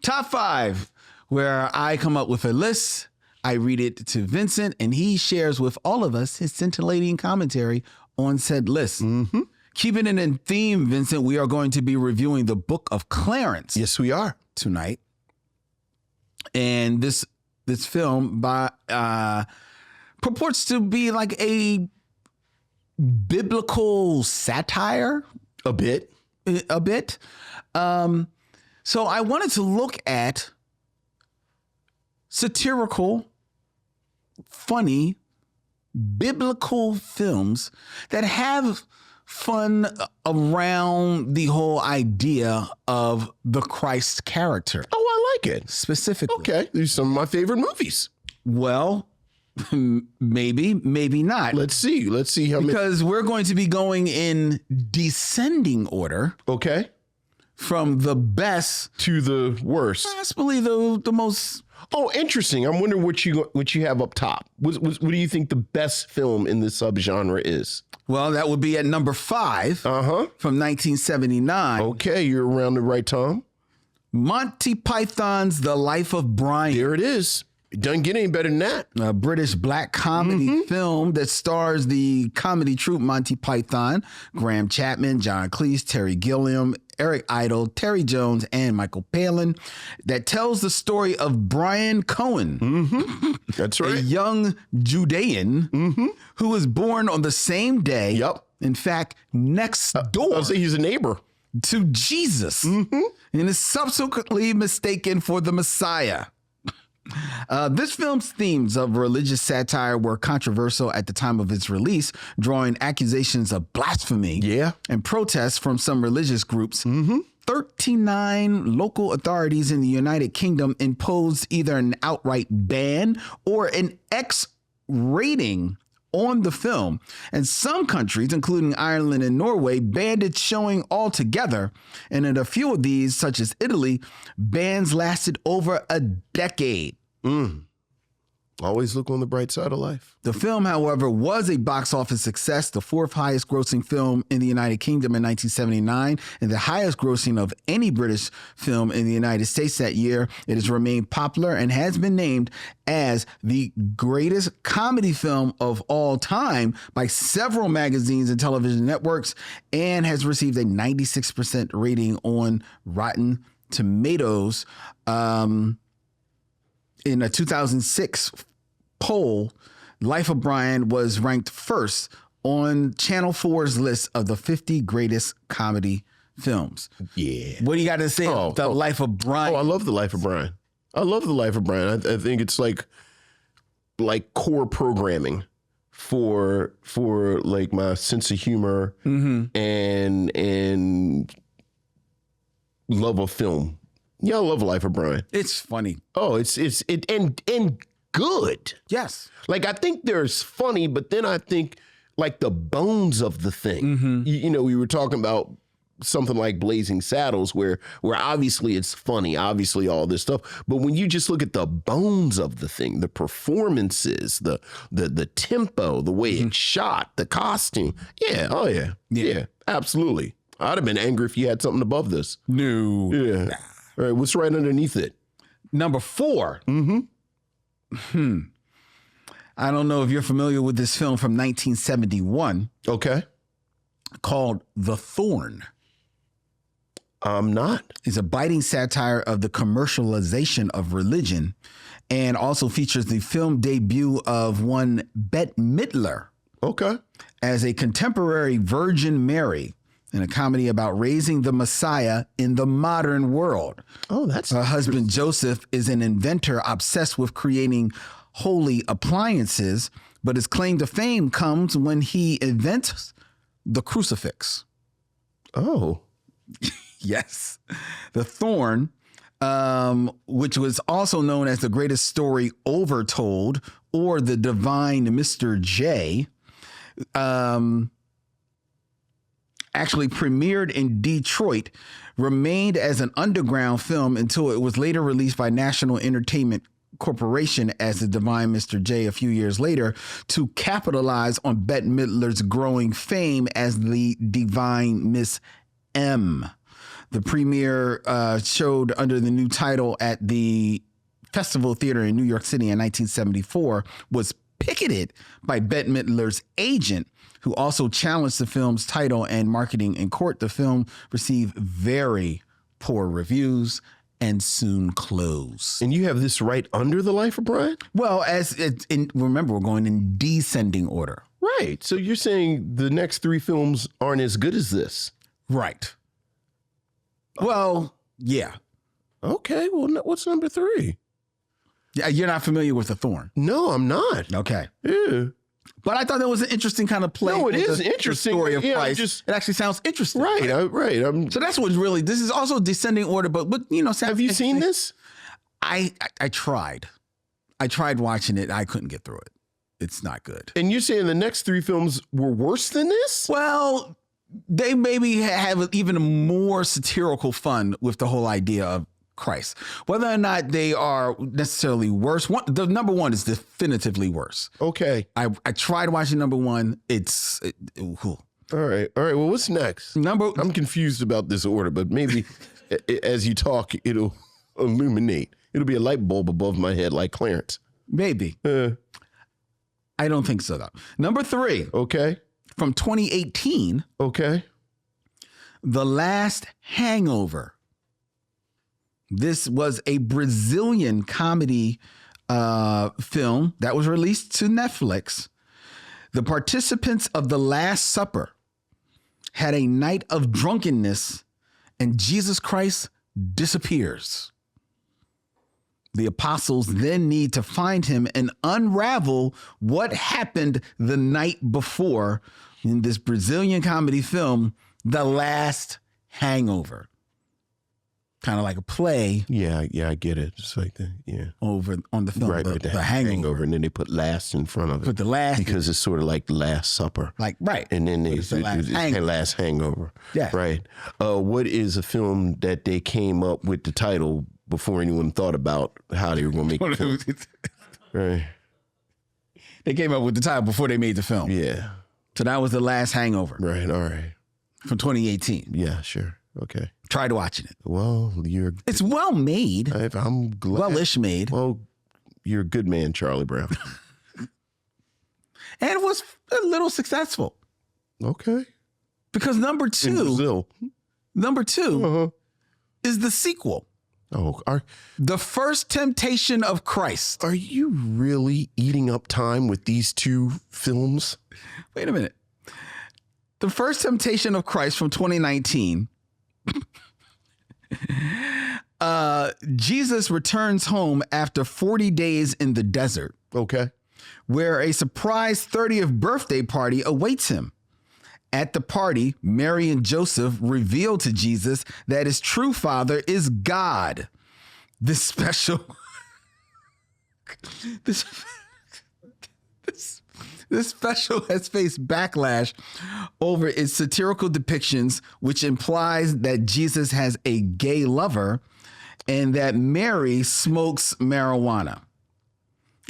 Top 5, where I come up with a list. I read it to Vincent, and he shares with all of us his scintillating commentary on said list. Mm-hmm. Keeping it in theme, Vincent, we are going to be reviewing the Book of Clarence. Yes, we are. Tonight. And this film purports to be like a biblical satire. A bit. So I wanted to look at satirical, funny, biblical films that have fun around the whole idea of the Christ character. Oh, I like it. Specifically. Okay. These are some of my favorite movies. Well, maybe not. Let's see how many. Because we're going to be going in descending order. Okay. From the best to the worst. Possibly the most. Oh, interesting. I'm wondering what you have up top. What do you think the best film in this subgenre is? Well, that would be at number 5 from 1979. Okay, you're around the right time. Monty Python's The Life of Brian. There it is. It doesn't get any better than that. A British black comedy film that stars the comedy troupe Monty Python, Graham Chapman, John Cleese, Terry Gilliam, Eric Idle, Terry Jones, and Michael Palin, that tells the story of Brian Cohen. That's right. A young Judean who was born on the same day. Yep. In fact, next door. I'll say he's a neighbor. To Jesus. And is subsequently mistaken for the Messiah. This film's themes of religious satire were controversial at the time of its release, drawing accusations of blasphemy and protests from some religious groups. 39 local authorities in the United Kingdom imposed either an outright ban or an X rating on the film. And some countries, including Ireland and Norway, banned its showing altogether. And in a few of these, such as Italy, bans lasted over a decade. Always look on the bright side of life. The film, however, was a box office success, the 4th highest grossing film in the United Kingdom in 1979, and the highest grossing of any British film in the United States that year. It has remained popular and has been named as the greatest comedy film of all time by several magazines and television networks, and has received a 96% rating on Rotten Tomatoes. In a 2006 poll, Life of Brian was ranked first on Channel 4's list of the 50 greatest comedy films. Yeah. What do you got to say about The Life of Brian? Oh, I love The Life of Brian. I love The Life of Brian. I think it's like core programming for like my sense of humor and love of film. Yeah, I love Life of Brian. It's funny. Oh, it's good. Yes. Like, I think there's funny, but then I think like the bones of the thing. You know, we were talking about something like Blazing Saddles, where obviously it's funny, obviously all this stuff, but when you just look at the bones of the thing, the performances, the tempo, the way it's shot, the costume, yeah, absolutely. I'd have been angry if you had something above this. No. Yeah. Nah. All right, what's right underneath it? Number 4. I don't know if you're familiar with this film from 1971. Okay. Called The Thorn. I'm not. It's a biting satire of the commercialization of religion, and also features the film debut of one Bette Midler. Okay. As a contemporary Virgin Mary in a comedy about raising the Messiah in the modern world. Oh, that's... Her husband, Joseph, is an inventor obsessed with creating holy appliances, but his claim to fame comes when he invents the crucifix. Oh. Yes. The Thorn, which was also known as The Greatest Story Overtold or The Divine Mr. J, actually premiered in Detroit, remained as an underground film until it was later released by National Entertainment Corporation as The Divine Mr. J a few years later to capitalize on Bette Midler's growing fame as the Divine Miss M. The premiere showed under the new title at the Festival Theater in New York City in 1974, was picketed by Bette Midler's agent, who also challenged the film's title and marketing in court. The film received very poor reviews and soon closed. And you have this right under The Life of Brian? Well, remember, we're going in descending order. Right. So you're saying the next 3 films aren't as good as this? Right. Well, yeah. Okay. Well, what's number 3? Yeah, you're not familiar with The Thorn. No, I'm not. Okay. Yeah. But I thought that was an interesting kind of play. No, it with is the interesting. story of Yeah, Christ. It actually sounds interesting. Right. Right. So that's what's really, this is also descending order, but Have you seen this? I tried. I tried watching it. I couldn't get through it. It's not good. And you're saying the next 3 films were worse than this? Well, they maybe have even more satirical fun with the whole idea of Christ. Whether or not they are necessarily worse, the number 1 is definitively worse. Okay. I tried watching number 1. All right. Well, what's next? I'm confused about this order, but maybe as you talk, it'll illuminate. It'll be a light bulb above my head like Clarence. Maybe. I don't think so, though. Number 3. Okay. From 2018. Okay. The Last Hangover. This was a Brazilian comedy film that was released to Netflix. The participants of the Last Supper had a night of drunkenness, and Jesus Christ disappears. The apostles then need to find him and unravel what happened the night before in this Brazilian comedy film, The Last Hangover. Kind of like a play. Yeah, I get it. Just like that. Yeah. Over on the film, right, the Hangover. And then they put last in front of it. Put the last. Because it's sort of like the Last Supper. Like, right. And then it's the last hangover. Yeah. Right. What is a film that they came up with the title before anyone thought about how they were going to make it? Right. They came up with the title before they made the film. Yeah. So that was The Last Hangover. Right. All right. From 2018. Yeah, sure. Okay. Tried watching it. Well, it's well made. I'm glad. Well-ish made. Well, you're a good man, Charlie Brown. And it was a little successful. Okay. Because number 2. In Brazil. Number 2 is the sequel. Oh, The First Temptation of Christ. Are you really eating up time with these 2 films? Wait a minute. The First Temptation of Christ from 2019. Jesus returns home after 40 days in the desert. Okay. Where a surprise 30th birthday party awaits him. At the party, Mary and Joseph reveal to Jesus that his true father is God. This special This special has faced backlash over its satirical depictions, which implies that Jesus has a gay lover and that Mary smokes marijuana.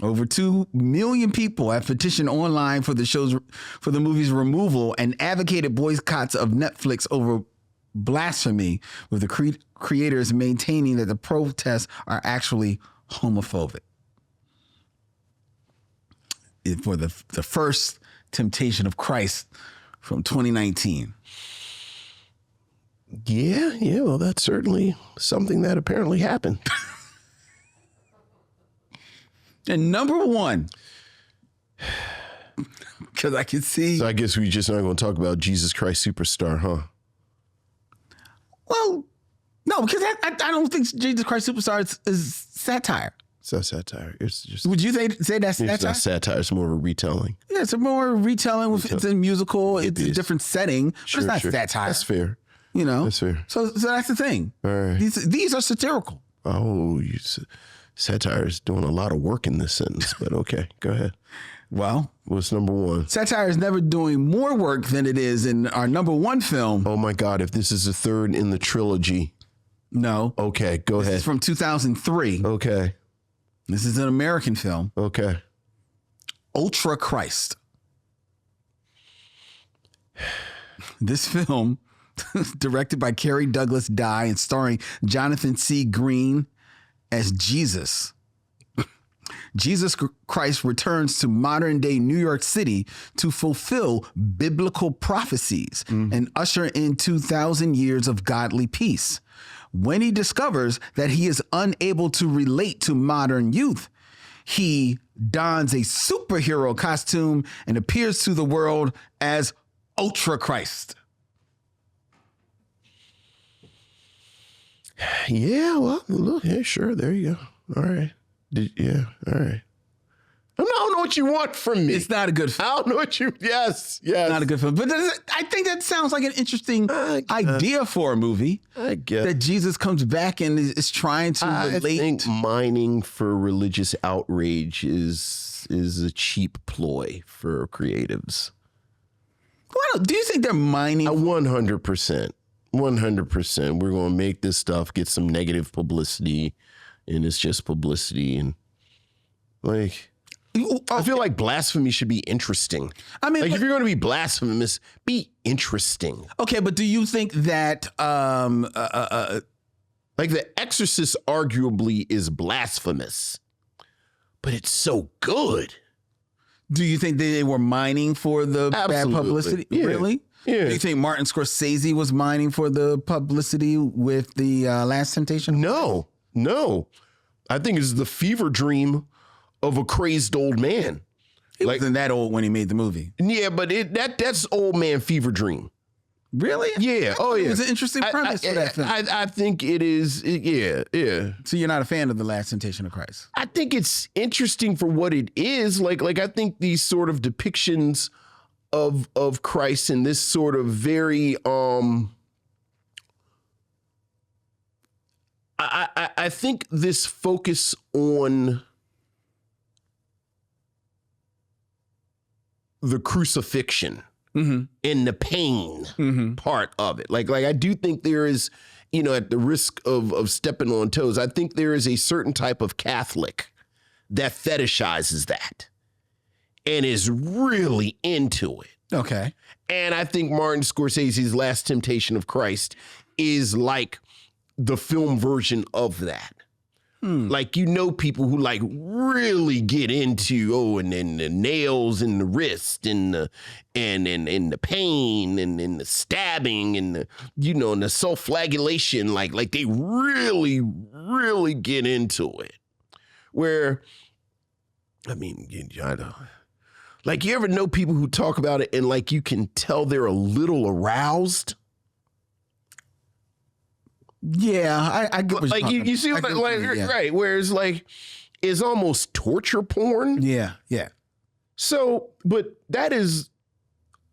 Over 2 million people have petitioned online for the movie's removal and advocated boycotts of Netflix over blasphemy, with the creators maintaining that the protests are actually homophobic. For the First Temptation of Christ from 2019. Yeah, well, that's certainly something that apparently happened. And number 1, because I can see. So I guess we just not going to talk about Jesus Christ Superstar, huh? Well, no, because I don't think Jesus Christ Superstar is satire. It's not satire. It's just. Would you say that's satire? It's not satire. It's more of a retelling. Yeah, it's a more retelling. It's a musical. It's a different setting. Sure, but it's not satire. That's fair. You know, that's fair. So that's the thing. All right. These are satirical. Oh, satire is doing a lot of work in this sentence, but okay, go ahead. Well, what's number 1? Satire is never doing more work than it is in our number 1 film. Oh my God! If this is the 3rd in the trilogy. No. Okay, go ahead. This is from 2003. Okay. This is an American film. Okay. UltraChrist. This film directed by Carrie Douglas Dye and starring Jonathan C. Green as Jesus. Jesus Christ returns to modern day New York City to fulfill biblical prophecies and usher in 2,000 years of godly peace. When he discovers that he is unable to relate to modern youth, he dons a superhero costume and appears to the world as UltraChrist. Yeah, well, look, yeah, sure, there you go. All right. All right. I don't know what you want from me. It's not a good film. I don't know what you. Yes. Not a good film. But I think that sounds like an interesting idea for a movie. I guess that Jesus comes back and is trying to relate. I think mining for religious outrage is a cheap ploy for creatives. Well, do you think they're mining? 100%. 100%. We're going to make this stuff get some negative publicity, and it's just publicity. And like, I feel like blasphemy should be interesting. I mean, like, if you're going to be blasphemous, be interesting. Okay, but do you think that like The Exorcist arguably is blasphemous, but it's so good. Do you think they were mining for the bad publicity? Yeah. Really? Yeah. Do you think Martin Scorsese was mining for the publicity with the Last Temptation? No. I think it's the fever dream of a crazed old man. He wasn't that old when he made the movie. Yeah, but that's old man fever dream. Really? Yeah. Oh, yeah. It was an interesting premise for that film. I think it is. Yeah. So you're not a fan of The Last Temptation of Christ? I think it's interesting for what it is. Like I think these sort of depictions of Christ in this sort of very I think this focus on the crucifixion and the pain part of it. Like I do think there is, at the risk of stepping on toes, I think there is a certain type of Catholic that fetishizes that and is really into it. Okay. And I think Martin Scorsese's Last Temptation of Christ is like the film version of that. Like, people who like really get into, and then the nails in the wrist and the pain and the stabbing and and the self-flagellation, like they really, really get into it. Where, I mean, I don't, like, you ever know people who talk about it and like you can tell they're a little aroused? Yeah, I get what like you see what right? Whereas like it's almost torture porn. Yeah. So, but that is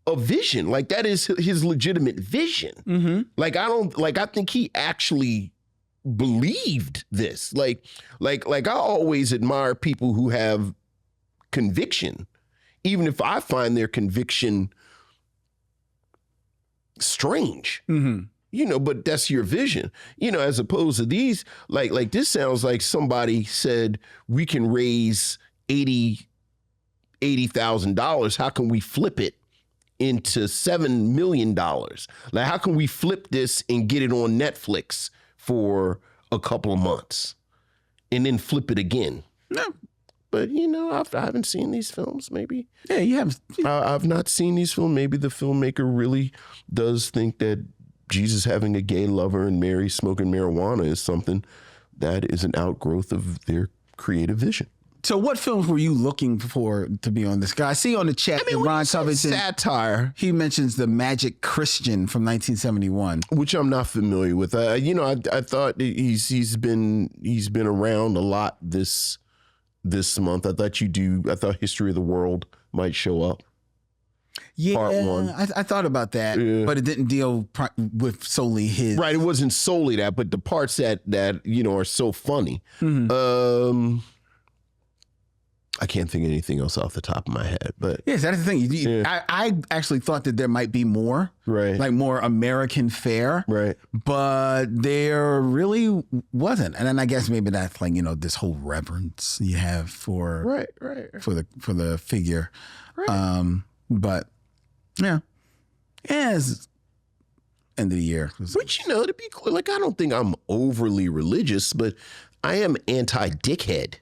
a vision. Like that is his legitimate vision. Like I think he actually believed this. Like I always admire people who have conviction, even if I find their conviction strange. But that's your vision, as opposed to these, like this sounds like somebody said, we can raise $80,000. How can we flip it into $7 million? Like, how can we flip this and get it on Netflix for a couple of months and then flip it again? No. But, I haven't seen these films, maybe. Yeah, you haven't. I've not seen these films. Maybe the filmmaker really does think that Jesus having a gay lover and Mary smoking marijuana is something that is an outgrowth of their creative vision. So what films were you looking for to be on this guy? I see on the chat that Ron Covington, Satire, he mentions The Magic Christian from 1971, which I'm not familiar with. I thought he's been around a lot this month. I thought History of the World might show up. Yeah, Part one. I thought about that, but it didn't deal with solely his. Right, it wasn't solely that, but the parts that are so funny. I can't think of anything else off the top of my head, but yes, that's the thing. I actually thought that there might be more, right? Like more American fare, right? But there really wasn't, and then I guess maybe that's like this whole reverence you have for for the figure, right. But yeah, end of the year. But to be clear, like I don't think I'm overly religious, but I am anti-dickhead.